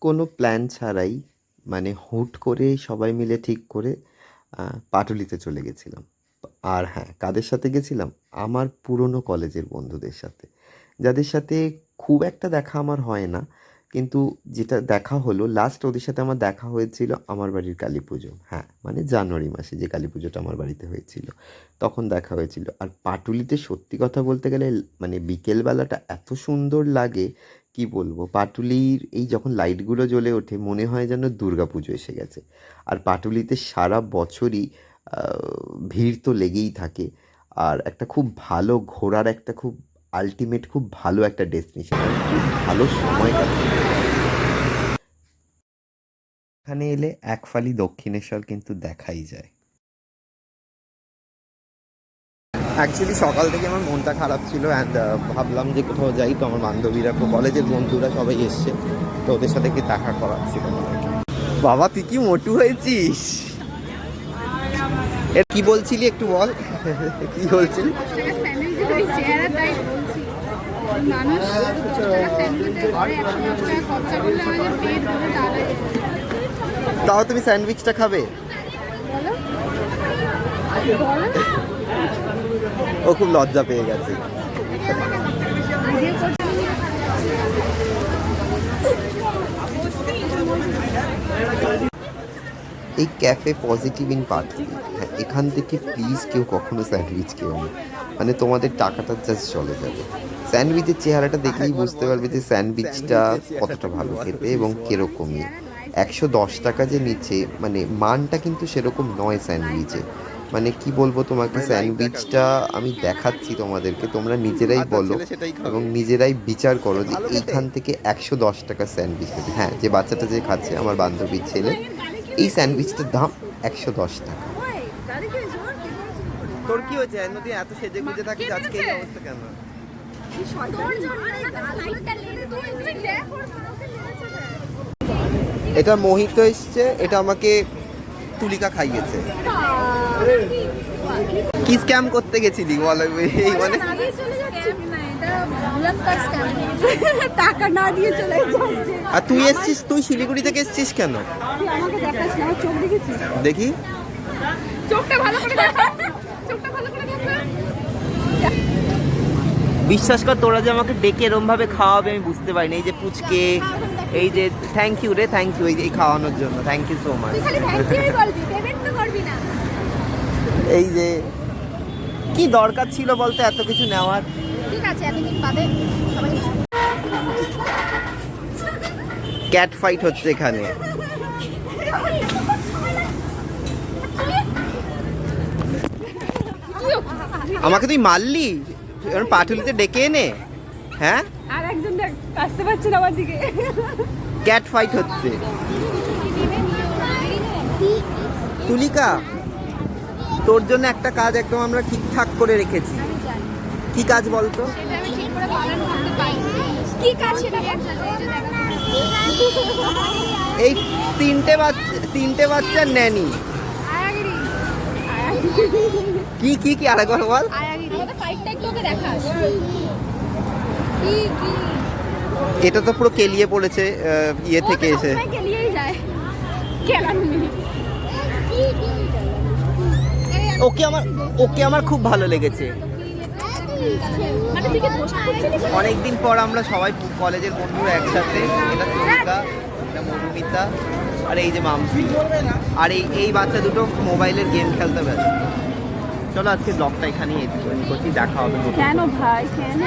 কোনো প্ল্যান ছাড়াই মানে হুট করে সবাই মিলে ঠিক করে পাটুলিতে চলে গেছিলাম। আর হ্যাঁ, কাদের সাথে গেছিলাম? আমার পুরনো কলেজের বন্ধুদের সাথে। যাদের সাথে খুব একটা দেখা আমার হয় না। কিন্তু যেটা দেখা হলো লাস্ট ওদের সাথে আমার দেখা হয়েছিল আমার বাড়ির কালীপুজো। হ্যাঁ, মানে জানুয়ারি মাসে যে কালীপুজোটা আমার বাড়িতে হয়েছিল, তখন দেখা হয়েছিল। আর পাটুলিতে সত্যি কথা বলতে গেলে মানে বিকেলবেলাটা এত সুন্দর লাগে, কি বলবো? পাটুলির এই যখন লাইটগুলো জ্বলে ওঠে মনে হয় যেন দুর্গাপুজো এসে গেছে। আর পাটুলিতে সারা বছরই ভিড় তো লেগেই থাকে। আর একটা খুব ভালো ঘোরার একটা খুব আল্টিমেট খুব ভালো একটা ডেস্টিনেশন, আর খুব ভালো সময় কাটে এখানে এলে। এক ফালি দক্ষিণেশ্বর কিন্তু দেখাই যায়। অ্যাকচুয়ালি সকাল থেকে আমার মনটা খারাপ ছিল অ্যান্ড ভাবলাম যে কোথাও যাই, তো আমার বান্ধবীরা কলেজের বন্ধুরা সবাই এসছে, তো ওদের সাথে কি দেখা করার ছিল। বাবা তুই কি মোটু হয়েছিস! এর কি বলছিলি একটু বল। কি বলছিলি? তাও তুমি স্যান্ডউইচটা খাবে? ও খুব লজ্জা পেয়ে গেছে। এই ক্যাফে পজিটিভ ইন পাটুলি, হ্যাঁ, এখান থেকে প্লিজ কেউ কখনো স্যান্ডউইচ কেউ না, মানে তোমাদের টাকাটা জাস্ট চলে যাবে। স্যান্ডউইচের চেহারাটা দেখলেই বুঝতে পারবে যে স্যান্ডউইচটা কতটা ভালো খেতে এবং কিরকমই। 110 টাকা যে নিচে, মানে মানটা কিন্তু সেরকম নয় স্যান্ডউইচে। মানে কি বলবো তোমাকে, স্যান্ডউইচটা আমি দেখাচ্ছি তোমাদেরকে, তোমরা নিজেরাই বলো এবং নিজেরাই বিচার করো যে এইখান থেকে 110 টাকা স্যান্ডউইচ দেবে। হ্যাঁ, যে বাচ্চাটা যে খাচ্ছে আমার বান্ধবীর ছেলে, এই স্যান্ডউইচটার দাম 110 টাকা। তোর কি হয়েছে নদী, এত সেজে গুজে থাকিস, আজকে এই অবস্থা কেন? এটা মোহিত এসছে, এটা আমাকে তুলিকা খাইয়েছে। কি স্ক্যাম করতে গেছিলি বল? এই মানে টাকা না দিয়ে চলে যাচ্ছে। আর তুই এসছিস, তুই শিলিগুড়ি থেকে এসছিস কেন? আমাকে দেখাস না, চোখ দেখেছিস? দেখি চোখটা ভালো করে দেখা, চোখটা ভালো করে দেখা। বিশ্বাস কর, তোরা যে আমাকে ডেকে এরম ভাবে খাওয়াবে আমি বুঝতে পারিনি। এই যে পুচকে, এই যে থ্যাংক ইউ রে, থ্যাংক ইউ এই খাওয়ানোর জন্য, থ্যাংক ইউ সো মাচ। তুই খালি থ্যাংক ইউই বলবি, পেমেন্ট তো করবি না। এই যে কি দরকার ছিল বলতে এত কিছু নেওয়ার? ঠিক আছে, এতদিন বাদে সবাই ক্যাট ফাইট হচ্ছে এখানে। আমাকে তুই মারলি পাটুলিতে ডেকে এনে? হ্যাঁ, আর একজন আসতে পারছে না আমার দিকে। ক্যাট ফাইট হচ্ছে। তুলিকা, তোর জন্য একটা কাজ একদম আমরা ঠিকঠাক করে রেখেছি। কি কাজ বলতো? সেটা আমি ঠিক করে পালন করতে পারি। কি কাজ সেটা এই তিনটে বাচ্চার ন্যানি। আয়াগিরি, কি কি কি আরেকবার বল। আয়াগিরি ওটা ফাইটটা একটু ওকে দেখাস। কি কি এটা তো পুরো কেলিয়ে পড়েছে ইয়ে থেকে এসে। সবাই কেলিয়েই যায়, কেলানো নেই। ওকে আমার খুব ভালো লেগেছে। মানে তুই কি দোষ করছিস? অনেকদিন পর আমরা সবাই কলেজের বন্ধুরা একসাথে। এটা তুলিকা, এটা মধুমিতা, আর এই যে মামসি, আর এই বাচ্চা দুটো মোবাইলের গেম খেলতে ব্যস্ত। চলো আজকে ব্লগটা এখানেই এড করছি, দেখা হবে। কেন ভাই, কেন?